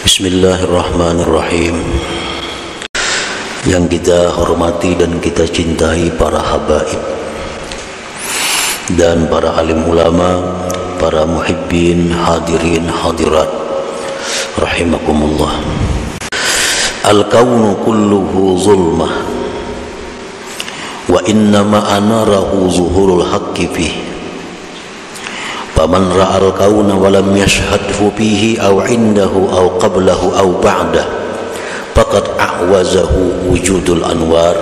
Bismillahirrahmanirrahim. Yang kita hormati dan kita cintai para habaib dan para alim ulama, para muhibbin, hadirin, hadirat rahimakumullah. Al-kaunu kulluhu zulmah wa innama anarahu zuhurul haqqi fihi. Faman ra'al kauna wa lam yashhadhu fihi aw indahu aw qablahu aw ba'dah faqad a'wazahu wujudul anwar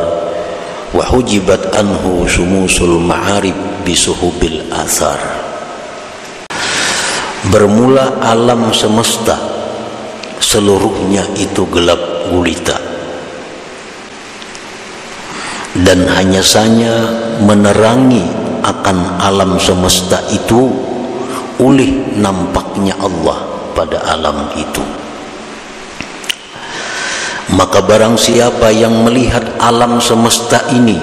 wa hujibat anhu syumusul ma'arib bisuhubil athar. Bermula alam semesta seluruhnya itu gelap gulita, dan hanya saja menerangi akan alam semesta itu oleh nampaknya Allah pada alam itu. Maka barang siapa yang melihat alam semesta ini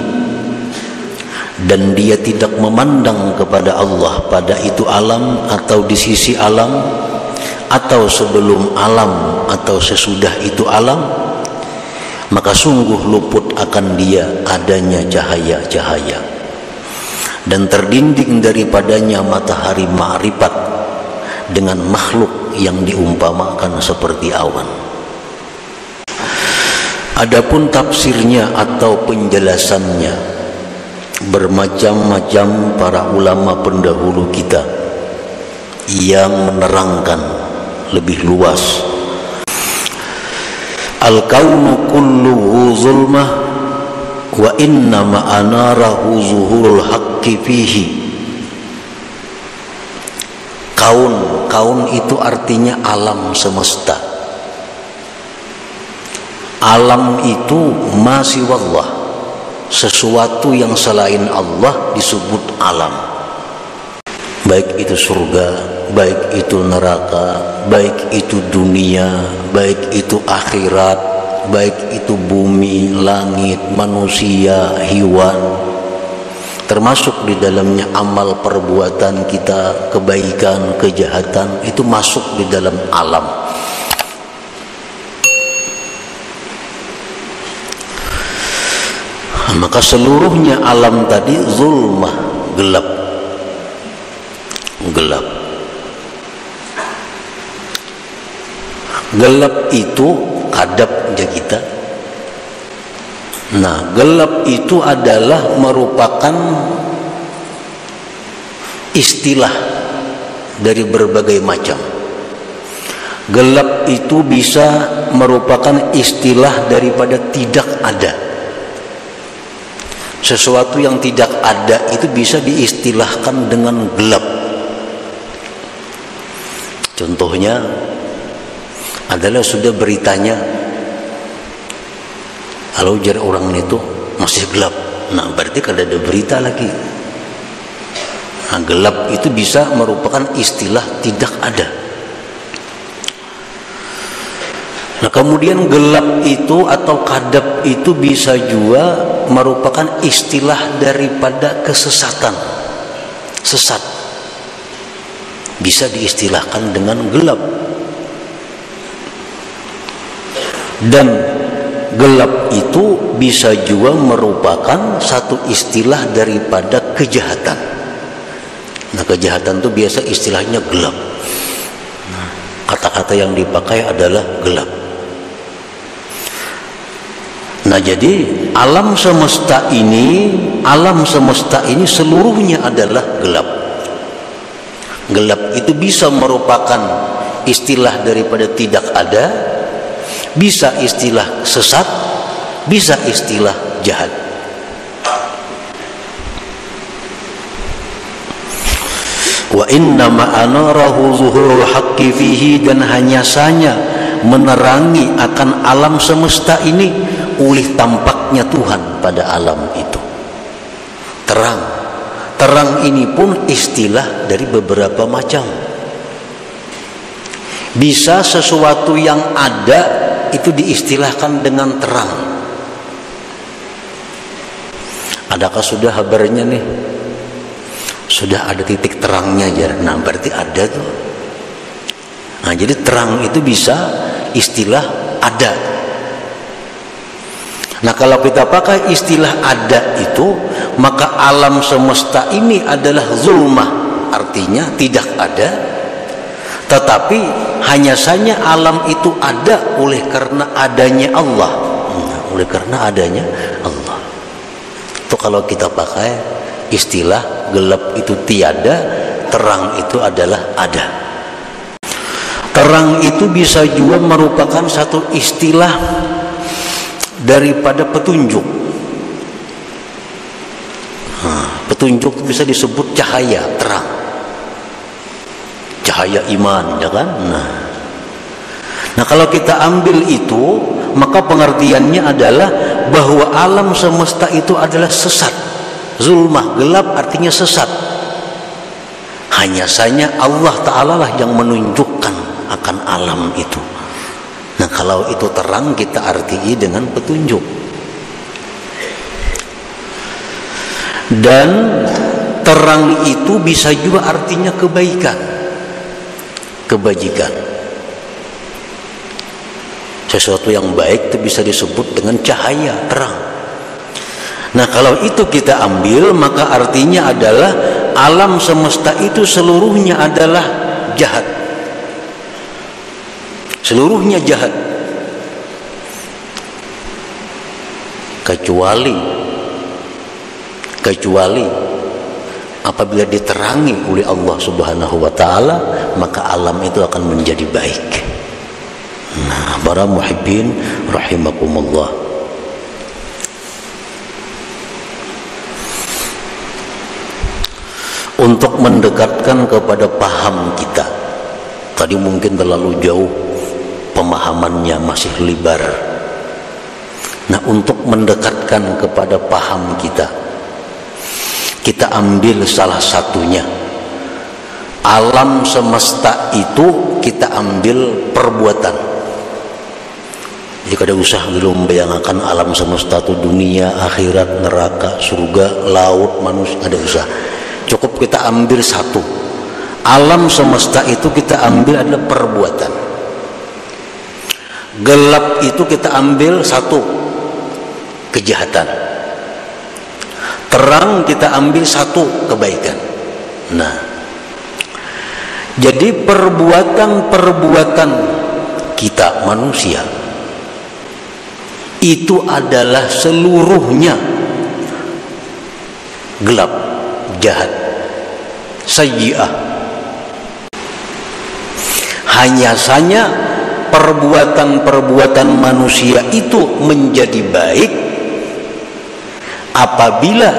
dan dia tidak memandang kepada Allah pada itu alam, atau di sisi alam, atau sebelum alam, atau sesudah itu alam, maka sungguh luput akan dia adanya cahaya-cahaya, dan terdinding daripadanya matahari ma'rifat dengan makhluk yang diumpamakan seperti awan. Adapun tafsirnya atau penjelasannya, bermacam-macam para ulama pendahulu kita yang menerangkan lebih luas. Al-kaunu kulluhu zulmah wa innama anarahu zuhurul haqqi fihi. Kaun itu artinya alam semesta. Alam itu masih wallah, sesuatu yang selain Allah disebut alam. Baik itu surga, baik itu neraka, baik itu dunia, baik itu akhirat, baik itu bumi, langit, manusia, hewan, termasuk di dalamnya amal perbuatan kita, kebaikan, kejahatan, itu masuk di dalam alam. Maka seluruhnya alam tadi zulmah, gelap. Gelap itu kadapnya kita. Nah, gelap itu adalah merupakan istilah dari berbagai macam. Gelap itu bisa merupakan istilah daripada tidak ada. Sesuatu yang tidak ada itu bisa diistilahkan dengan gelap. Contohnya adalah sudah beritanya, kalau jar orang itu masih gelap, nah berarti kalau ada berita lagi. Nah, gelap itu bisa merupakan istilah tidak ada. Nah, kemudian gelap itu atau kadap itu bisa juga merupakan istilah daripada kesesatan. Sesat bisa diistilahkan dengan gelap. Dan gelap itu bisa juga merupakan satu istilah daripada kejahatan. Nah, kejahatan itu biasa istilahnya gelap. Kata-kata yang dipakai adalah gelap. Nah, jadi alam semesta ini seluruhnya adalah gelap. Gelap itu bisa merupakan istilah daripada tidak ada, bisa istilah sesat, bisa istilah jahat. Wa innama anarahu zuhurul haqqi fihi, dan hanya saja menerangi akan alam semesta ini oleh tampaknya Tuhan pada alam itu. Terang ini pun istilah dari beberapa macam. Bisa sesuatu yang ada itu diistilahkan dengan terang. Adakah sudah kabarnya nih? Sudah ada titik terangnya ya. Nah, berarti ada tuh. Nah, jadi terang itu bisa istilah ada. Nah, kalau kita pakai istilah ada itu, maka alam semesta ini adalah zulmah, artinya tidak ada, tetapi hanya saja alam itu ada oleh karena adanya Allah. Oleh karena adanya Allah. Itu kalau kita pakai istilah gelap itu tiada, terang itu adalah ada. Terang itu bisa juga merupakan satu istilah daripada petunjuk. Petunjuk bisa disebut cahaya, terang, cahaya iman, ya kan? Nah, kalau kita ambil itu, maka pengertiannya adalah bahwa alam semesta itu adalah sesat. Zulmah, gelap artinya sesat. Hanya saja Allah Ta'ala lah yang menunjukkan akan alam itu. Nah, kalau itu terang kita artii dengan petunjuk. Dan terang itu bisa juga artinya kebaikan, kebajikan. Sesuatu yang baik itu bisa disebut dengan cahaya, terang. Nah, kalau itu kita ambil, maka artinya adalah alam semesta itu seluruhnya adalah jahat. Seluruhnya jahat. Kecuali apabila diterangi oleh Allah Subhanahu wa taala, maka alam itu akan menjadi baik. Nah, para muhibbin rahimakumullah. Untuk mendekatkan kepada paham kita, tadi mungkin terlalu jauh pemahamannya, masih lebar. Nah, untuk mendekatkan kepada paham kita, kita ambil salah satunya. Alam semesta itu kita ambil perbuatan. Jadi kada usah belum membayangkan alam semesta itu dunia, akhirat, neraka, surga, laut, manusia, kada usah. Cukup kita ambil satu. Alam semesta itu kita ambil adalah perbuatan. Gelap itu kita ambil satu, kejahatan. Terang kita ambil satu, kebaikan. Nah, jadi perbuatan-perbuatan kita manusia itu adalah seluruhnya gelap, jahat, sayyi'ah. Hanya saja perbuatan-perbuatan manusia itu menjadi baik apabila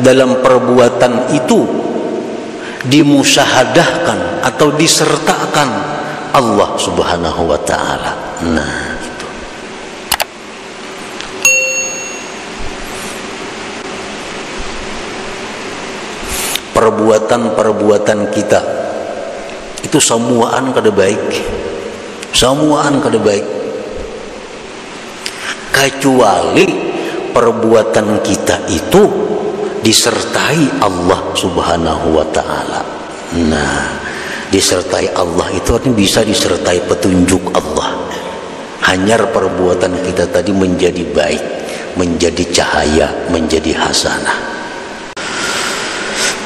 dalam perbuatan itu dimusyahadahkan atau disertakan Allah Subhanahu wa taala. Nah, itu. Perbuatan-perbuatan kita itu semuaan kada baik. Semuaan kada baik. Kecuali perbuatan kita itu disertai Allah Subhanahu wa taala. Nah, disertai Allah itu artinya bisa disertai petunjuk Allah. Hanyar perbuatan kita tadi menjadi baik, menjadi cahaya, menjadi hasanah.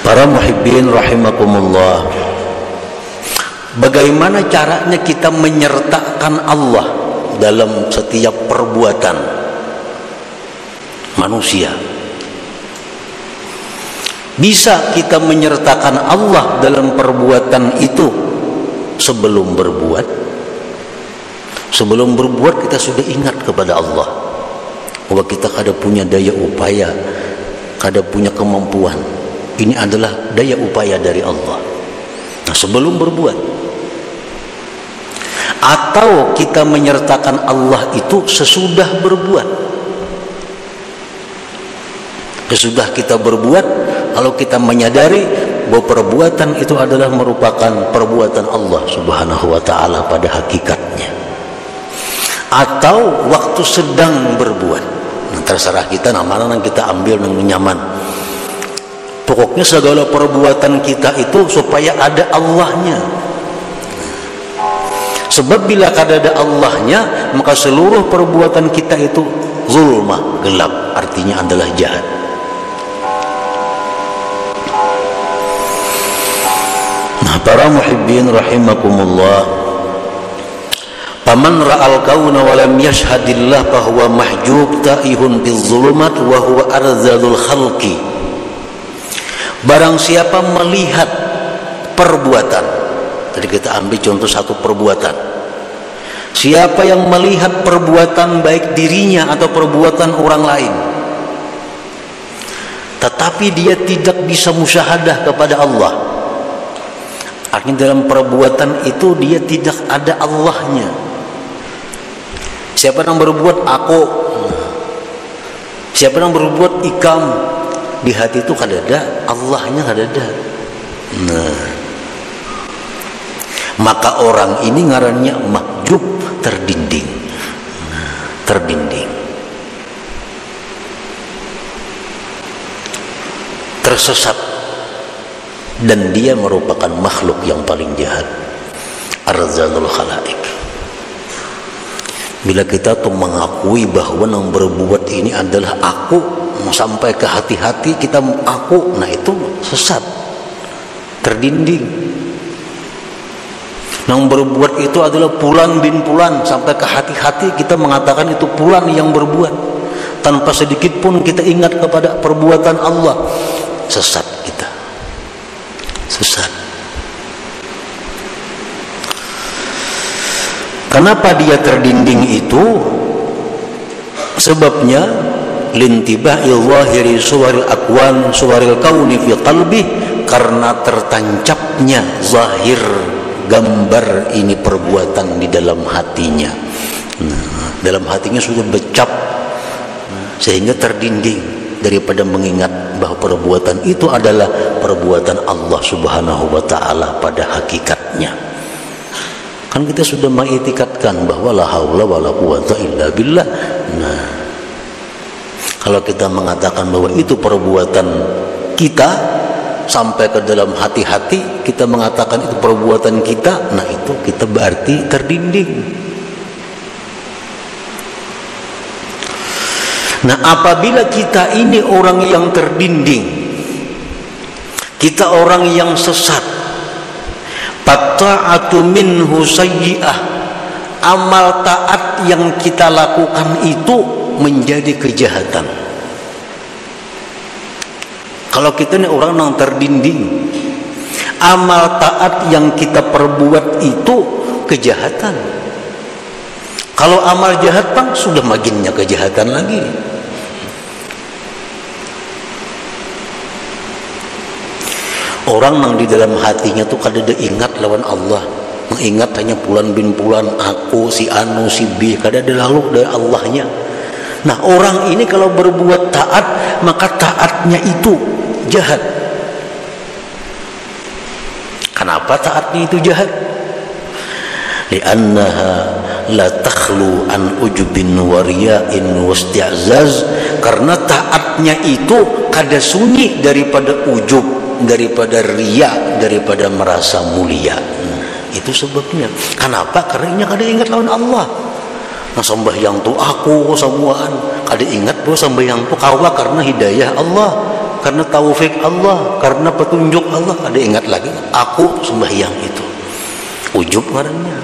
Para muhibbin rahimakumullah, bagaimana caranya kita menyertakan Allah dalam setiap perbuatan manusia? Bisa kita menyertakan Allah dalam perbuatan itu sebelum berbuat. Sebelum berbuat kita sudah ingat kepada Allah bahwa kita kada punya daya upaya, kada punya kemampuan. Ini adalah daya upaya dari Allah. Nah, sebelum berbuat. Atau kita menyertakan Allah itu sesudah berbuat. Sesudah kita berbuat, kalau kita menyadari bahwa perbuatan itu adalah merupakan perbuatan Allah Subhanahu wa taala pada hakikatnya. Atau waktu sedang berbuat. Nah, terserah kita mana yang kita ambil yang nyaman. Pokoknya segala perbuatan kita itu supaya ada Allahnya. Sebab bila kada ada Allahnya, maka seluruh perbuatan kita itu zulmah, gelap, artinya adalah jahat. Nah, para muhibbin rahimakumullah, faman ra'al kauna wa lam yashhadillah fahuwa mahjub ta'ihun bizzulumat wa huwa arzalul khalqi. Barang siapa melihat perbuatan, tadi kita ambil contoh satu perbuatan. Siapa yang melihat perbuatan baik dirinya atau perbuatan orang lain, tetapi dia tidak bisa musyahadah kepada Allah, artinya dalam perbuatan itu dia tidak ada Allahnya. Siapa yang berbuat aku, siapa yang berbuat ikam, di hati itu kada ada Allahnya, kada ada. Nah, maka orang ini ngarannya mahjub, terdinding. Nah, terdinding, tersesat, dan dia merupakan makhluk yang paling jahat, arzalul khalaik. Bila kita tuh mengakui bahwa yang berbuat ini adalah aku, sampai ke hati-hati kita aku, nah itu sesat, terdinding. Yang berbuat itu adalah Fulan bin Fulan, sampai ke hati-hati kita mengatakan itu Fulan yang berbuat, tanpa sedikit pun kita ingat kepada perbuatan Allah. Sesat kita, sesat. Kenapa dia terdinding itu? Sebabnya lintibahi zahiri suwaril akwan suwaril kauni fi qalbi, karena tertancapnya zahir gambar ini perbuatan di dalam hatinya. Nah, dalam hatinya sudah becap, sehingga terdinding daripada mengingat bahwa perbuatan itu adalah perbuatan Allah Subhanahu wa ta'ala pada hakikatnya. Kan kita sudah mengitikadkan bahwa la haula wala quwata illa billah. Nah, kalau kita mengatakan bahwa itu perbuatan kita sampai ke dalam hati-hati, kita mengatakan itu perbuatan kita, nah itu kita berarti terdinding. Nah, apabila kita ini orang yang terdinding, kita orang yang sesat, ta'atu minhu sayyi'ah, amal taat yang kita lakukan itu menjadi kejahatan. Kalau kita ini orang yang terdinding, amal taat yang kita perbuat itu kejahatan. Kalau amal jahat bang, sudah makinnya kejahatan lagi. Orang yang di dalam hatinya tuh kada ada ingat lawan Allah, mengingat hanya Fulan bin Fulan, aku, si Anu, si B, kada ada lalu dari Allahnya. Nah, orang ini kalau berbuat taat, maka taatnya itu jahat. Kenapa taatnya itu jahat? Li'annaha la takhlu an ujubin wa riya'in wasti'zaz, karena taatnya itu kada sunyi daripada ujub, daripada riya, daripada merasa mulia. Itu sebabnya. Kenapa? Karena kada ingat lawan Allah. Nah, sembahyang tu aku semuaan, kada ingat bahwa sembahyang tu kawa karena hidayah Allah, karena taufik Allah, karena petunjuk Allah. Kada ingat lagi aku sembahyang itu. Ujub ngarannya.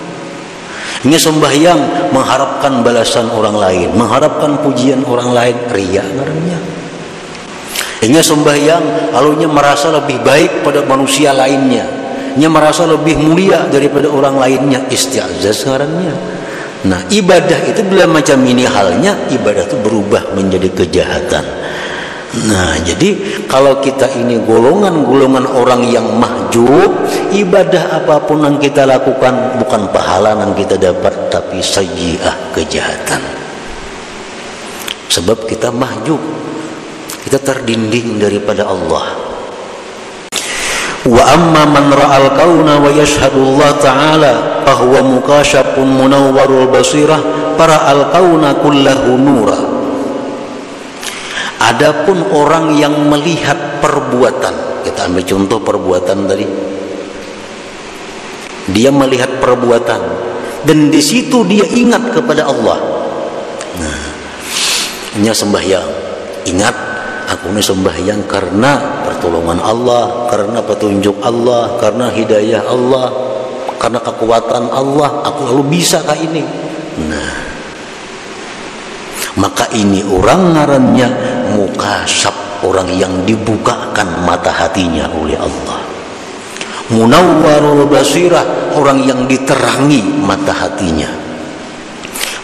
Ini sembahyang mengharapkan balasan orang lain, mengharapkan pujian orang lain, riya ngarannya. Ini sembahyang lalunya merasa lebih baik pada manusia lainnya, nya merasa lebih mulia daripada orang lainnya, isti'zaz ngarannya. Nah, ibadah itu bila macam ini halnya, ibadah itu berubah menjadi kejahatan. Nah, jadi kalau kita ini golongan-golongan orang yang mahjub, ibadah apapun yang kita lakukan bukan pahala yang kita dapat, tapi sayyi'ah, kejahatan. Sebab kita mahjub, kita terdinding daripada Allah. Wa amma man ra'al kauna wa yashhadu Allah ta'ala fahuwa mukashafun munawwarul basirah fara'al kauna kullahu nura. Adapun orang yang melihat perbuatan, kita ambil contoh perbuatan tadi, dia melihat perbuatan, dan di situ dia ingat kepada Allah. Nah, ini sembahyang, ingat aku ini sembahyang karena pertolongan Allah, karena petunjuk Allah, karena hidayah Allah, karena kekuatan Allah, aku lalu bisa kayak ini. Nah, maka ini orang ngarannya mukasab, orang yang dibukakan mata hatinya oleh Allah. Munawwarul basirah, orang yang diterangi mata hatinya.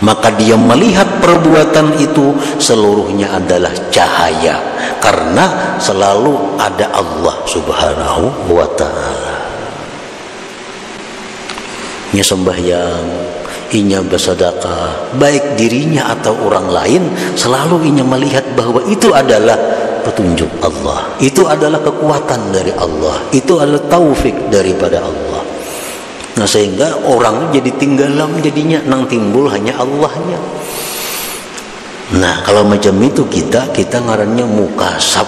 Maka dia melihat perbuatan itu seluruhnya adalah cahaya, karena selalu ada Allah Subhanahu wa ta'ala. Nya sembahyang, inya bersedekah, baik dirinya atau orang lain, selalu inya melihat bahwa itu adalah petunjuk Allah, itu adalah kekuatan dari Allah, itu adalah taufik daripada Allah. Nah, sehingga orang jadi tinggalam, jadinya nang timbul hanya Allahnya. Nah, kalau macam itu kita ngarannya mukasab.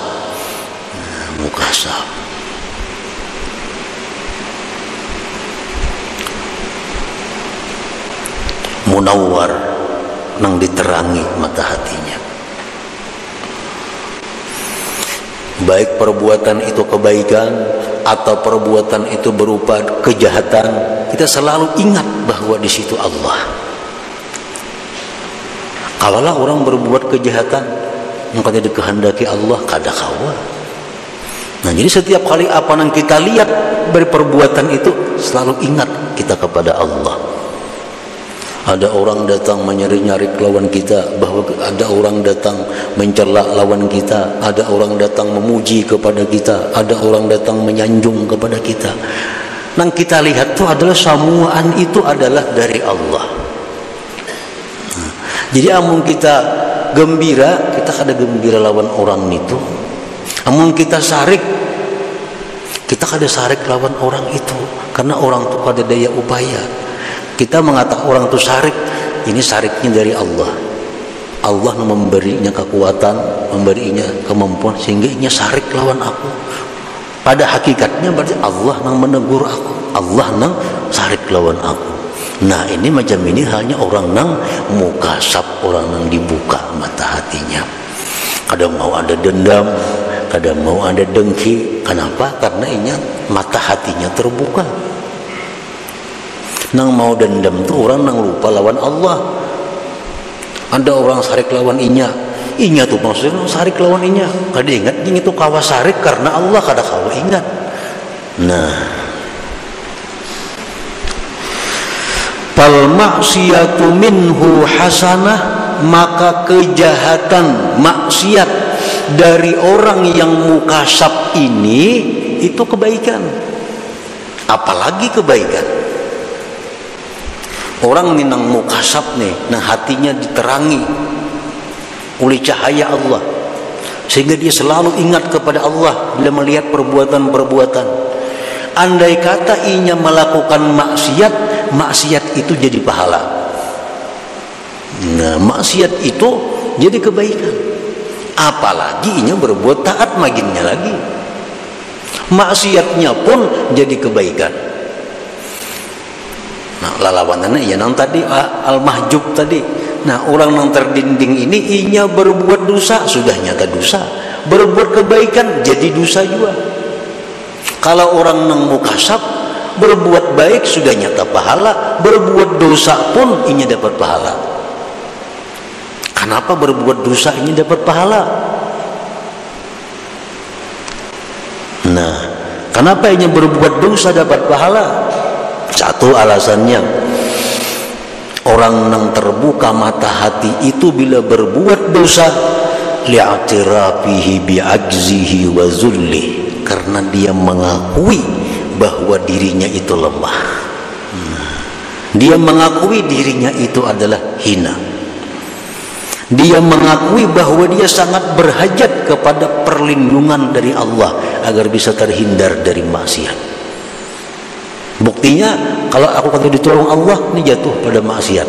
Nah, mukasab. Munawwar, nang diterangi mata hatinya. Baik perbuatan itu kebaikan atau perbuatan itu berupa kejahatan, kita selalu ingat bahwa di situ Allah. Kalaulah orang berbuat kejahatan, yang katanya dikehendaki Allah, kada kawa. Nah, jadi setiap kali apa yang kita lihat dari perbuatan itu, selalu ingat kita kepada Allah. Ada orang datang menyari-nyari lawan kita, bahwa ada orang datang mencela lawan kita, ada orang datang memuji kepada kita, ada orang datang menyanjung kepada kita. Nang kita lihat itu adalah samuan itu adalah dari Allah. Jadi amun kita gembira, kita kada gembira lawan orang itu. Amun kita sarik, kita kada sarik lawan orang itu, karena orang itu kada daya upaya. Kita mengatakan orang itu sarik, ini sariknya dari Allah. Allah memberinya kekuatan, memberinya kemampuan sehingga ini sarik lawan aku. Pada hakikatnya berarti Allah yang menegur aku, Allah yang sarik lawan aku. Nah, ini macam ini hanya orang yang mukasab, orang yang dibuka mata hatinya. Kadang mau ada dendam, kadang mau ada dengki. Kenapa? Karena ini mata hatinya terbuka. Nang mau dendam tuh orang nang lupa lawan Allah. Ada orang sarik lawan inya tuh maksudnya sarik lawan inya. Kada ingat ini tuh kawa sarik karena Allah, kada kawa ingat. Nah, fal maksiyatu minhu hasanah, maka kejahatan maksiat dari orang yang mukasab ini itu kebaikan. Apalagi kebaikan. Orang ini nang mukasab nih, nah hatinya diterangi oleh cahaya Allah, sehingga dia selalu ingat kepada Allah bila melihat perbuatan-perbuatan. Andai kata inya melakukan maksiat itu jadi pahala. Nah, maksiat itu jadi kebaikan. Apalagi inya berbuat taat maginnya lagi, maksiatnya pun jadi kebaikan. Nah, lalawanannya ya nang tadi al-mahjub tadi. Nah, orang nang terdinding ini inya berbuat dosa, sudah nyata dosa. Berbuat kebaikan jadi dosa juga. Kalau orang nang mukasab berbuat baik sudah nyata pahala, berbuat dosa pun inya dapat pahala. Kenapa berbuat dosa ini dapat pahala? Nah, kenapa inya berbuat dosa dapat pahala? Satu alasannya, orang yang terbuka mata hati itu bila berbuat dosa, li'atirafihi bi'ajzihi wa zulli, karena dia mengakui bahwa dirinya itu lemah. Dia mengakui dirinya itu adalah hina. Dia mengakui bahwa dia sangat berhajat kepada perlindungan dari Allah agar bisa terhindar dari maksiat. Buktinya kalau aku kata ditolong Allah, ini jatuh pada maksiat.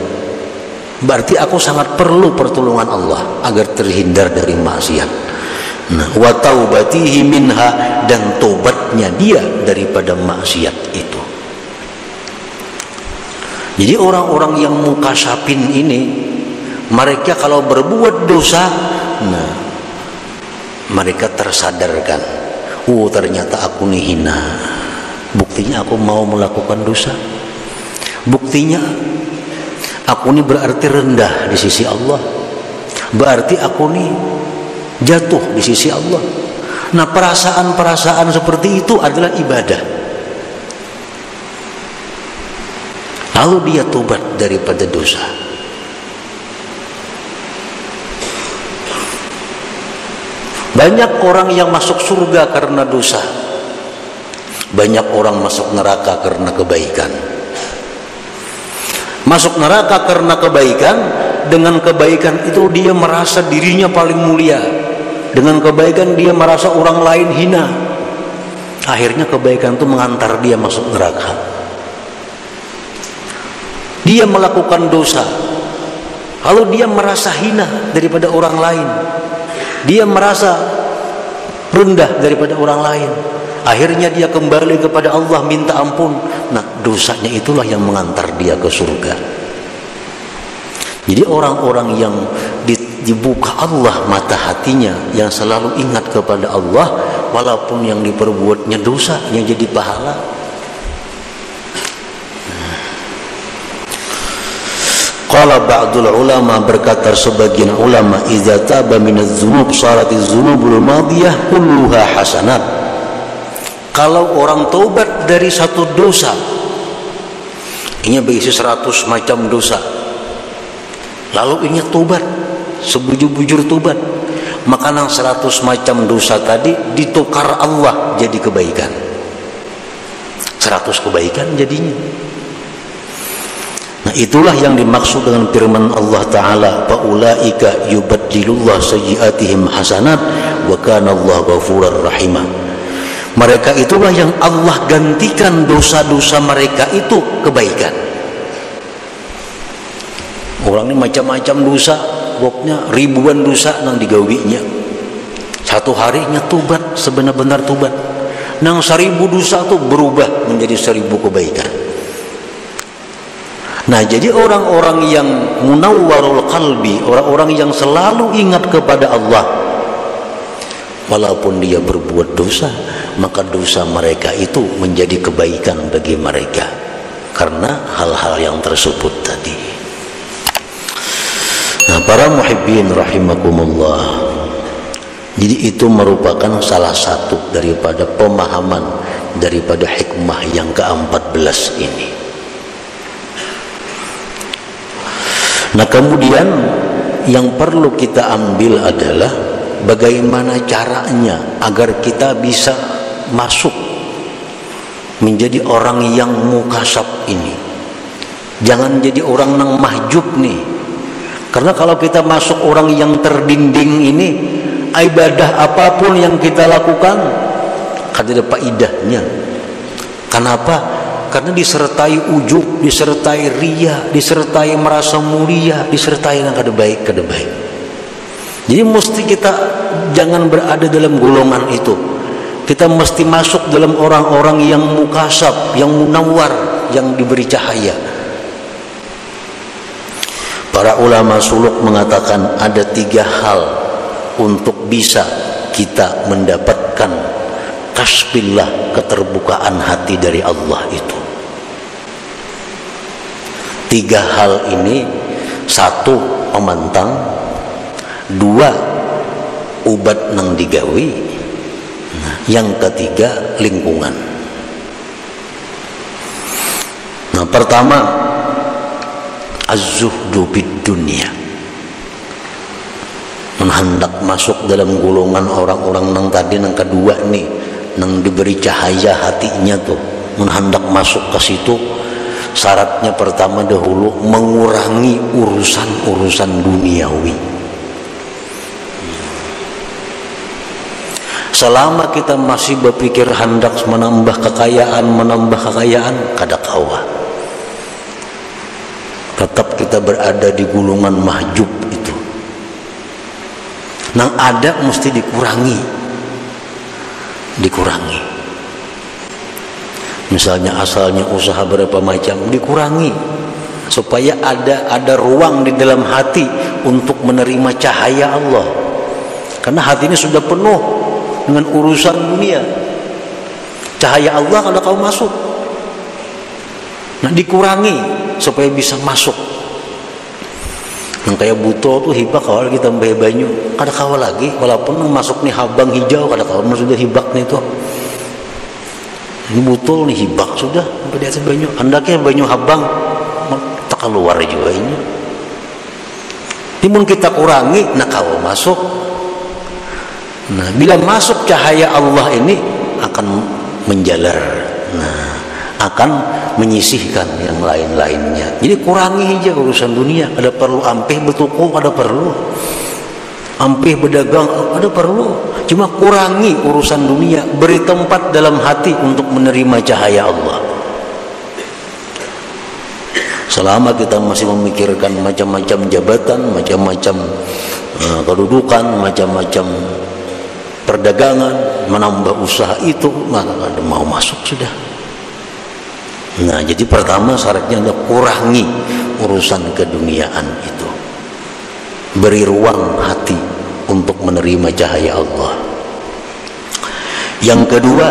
Berarti aku sangat perlu pertolongan Allah agar terhindar dari maksiat. Nah, wa taubatihi minha, dan tobatnya dia daripada maksiat itu. Jadi orang-orang yang mukasapin ini, mereka kalau berbuat dosa, nah mereka tersadarkan, oh ternyata aku nih hina. Buktinya aku mau melakukan dosa. Buktinya aku nih berarti rendah di sisi Allah. Berarti aku nih jatuh di sisi Allah. Nah, perasaan-perasaan seperti itu adalah ibadah. Lalu dia tobat daripada dosa. Banyak orang yang masuk surga karena dosa. Banyak orang masuk neraka karena kebaikan. Masuk neraka karena kebaikan, dengan kebaikan itu dia merasa dirinya paling mulia. Dengan kebaikan dia merasa orang lain hina. Akhirnya kebaikan itu mengantar dia masuk neraka. Dia melakukan dosa, lalu dia merasa hina daripada orang lain. Dia merasa rendah daripada orang lain. Akhirnya dia kembali kepada Allah minta ampun. Nah, dosanya itulah yang mengantar dia ke surga. Jadi orang-orang yang dibuka Allah mata hatinya, yang selalu ingat kepada Allah, walaupun yang diperbuatnya dosa, yang jadi pahala. Qala ba'dul ulama, berkata sebagian ulama, idza taba minadz dzunub saratiz dzunubul madiyah kulluha hasanat. Kalau orang taubat dari satu dosa, ini berisi 100 macam dosa, lalu ini taubat, sebujur-bujur taubat, maka yang 100 macam dosa tadi ditukar Allah jadi kebaikan. 100 kebaikan jadinya. Nah, itulah yang dimaksud dengan firman Allah Ta'ala, faulaika yubaddilullah sayyiatihim hasanat wa kana Allah ghafurar rahimah. Mereka itulah yang Allah gantikan dosa-dosa mereka itu kebaikan. Orang ini macam-macam dosa, pokoknya ribuan dosa nang digawinya. Satu harinya tobat, sebenar-benar tobat. Nang 1000 dosa itu berubah menjadi 1000 kebaikan. Nah, jadi orang-orang yang munawwarul qalbi, orang-orang yang selalu ingat kepada Allah, walaupun dia berbuat dosa, maka dosa mereka itu menjadi kebaikan bagi mereka karena hal-hal yang tersebut tadi. Nah, para muhibbin rahimakumullah, jadi itu merupakan salah satu daripada pemahaman daripada hikmah yang ke-14 ini. Nah, kemudian yang perlu kita ambil adalah bagaimana caranya agar kita bisa masuk menjadi orang yang mukasab ini. Jangan jadi orang yang mahjub nih. Karena kalau kita masuk orang yang terdinding ini, ibadah apapun yang kita lakukan ada faedahnya. Kenapa? Karena disertai ujub, disertai riya, disertai merasa mulia, disertai yang kada baik. Jadi mesti kita jangan berada dalam golongan itu. Kita mesti masuk dalam orang-orang yang mukasab, yang munawwar, yang diberi cahaya. Para ulama suluk mengatakan ada 3 hal untuk bisa kita mendapatkan kasbillah, keterbukaan hati dari Allah itu. 3 hal ini, 1 pemantang, 2 ubat nang digawi, yang ketiga lingkungan. Nah, pertama az-zuhdu bid dunya, hendak masuk dalam golongan orang-orang nang tadi, nang kedua nih, nang diberi cahaya hatinya tuh, hendak masuk ke situ. Syaratnya pertama dahulu mengurangi urusan-urusan duniawi. Selama kita masih berpikir hendak menambah kekayaan, kada kawa. Tetap kita berada di gulungan mahjub itu. Nang ada mesti dikurangi. Misalnya asalnya usaha berapa macam, dikurangi. supaya ada ruang di dalam hati untuk menerima cahaya Allah. Karena hati ini sudah penuh dengan urusan dunia. Cahaya Allah kalau kau masuk, nah dikurangi supaya bisa masuk. Yang kayak buto tuh hibak awal kita mbah banyu, kada kawal lagi walaupun masuk nih habang hijau kada kawal sudah hibak nih tuh. Ini butul nih hibak sudah sampai di atas banyu. Andaknya banyu habang tak keluar juga ini. Timun kita kurangi, nak kau masuk. Nah, bila masuk cahaya Allah ini akan menjalar, nah, akan menyisihkan yang lain-lainnya. Jadi kurangi aja urusan dunia. Ada perlu ampih bertuku, ada perlu ampih berdagang, ada perlu. Cuma kurangi urusan dunia, beri tempat dalam hati untuk menerima cahaya Allah. Selama kita masih memikirkan macam-macam jabatan, macam-macam kedudukan, macam-macam perdagangan, menambah usaha itu, maka ada mau masuk sudah. Nah, jadi pertama syaratnya adalah kurangi urusan keduniaan itu. Beri ruang hati untuk menerima cahaya Allah. Yang kedua,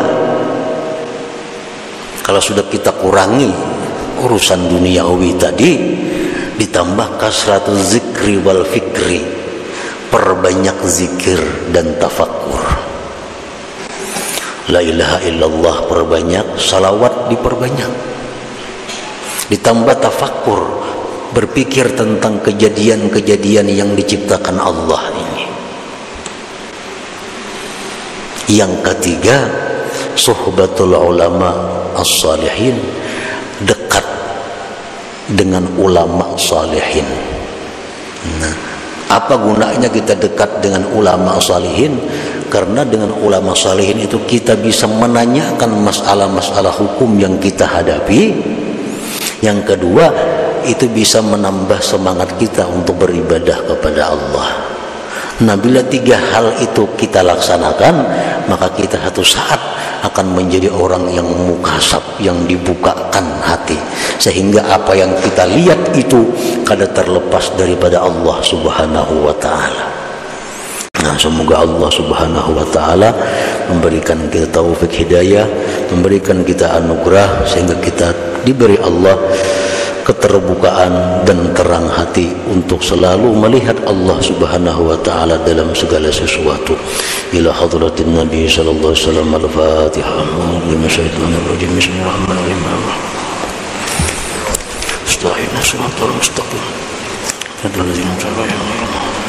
kalau sudah kita kurangi urusan duniawi tadi, ditambah kasratul zikri wal fikri, perbanyak zikir dan tafakkur. La ilaha illallah perbanyak, salawat diperbanyak, ditambah tafakkur, berpikir tentang kejadian-kejadian yang diciptakan Allah ini. Yang ketiga, suhbatul ulama as-salihin, dekat dengan ulama salihin. Nah, apa gunanya kita dekat dengan ulama salihin? Karena dengan ulama salihin itu kita bisa menanyakan masalah-masalah hukum yang kita hadapi. Yang kedua, itu bisa menambah semangat kita untuk beribadah kepada Allah. Nah, bila tiga hal itu kita laksanakan, maka kita satu saat akan menjadi orang yang mukasab, yang dibukakan hati, sehingga apa yang kita lihat itu kada terlepas daripada Allah Subhanahu wa ta'ala. Nah, semoga Allah Subhanahu wa ta'ala memberikan kita taufik hidayah, memberikan kita anugerah, sehingga kita diberi Allah keterbukaan dan terang hati untuk selalu melihat Allah Subhanahu wa ta'ala dalam segala sesuatu. Ila hadratin Nabi sallallahu alaihi wasallam. Al-Fatihah. Bismillahirrahmanirrahim. Bismillahirrahmanirrahim. Astaghfirullahaladzim.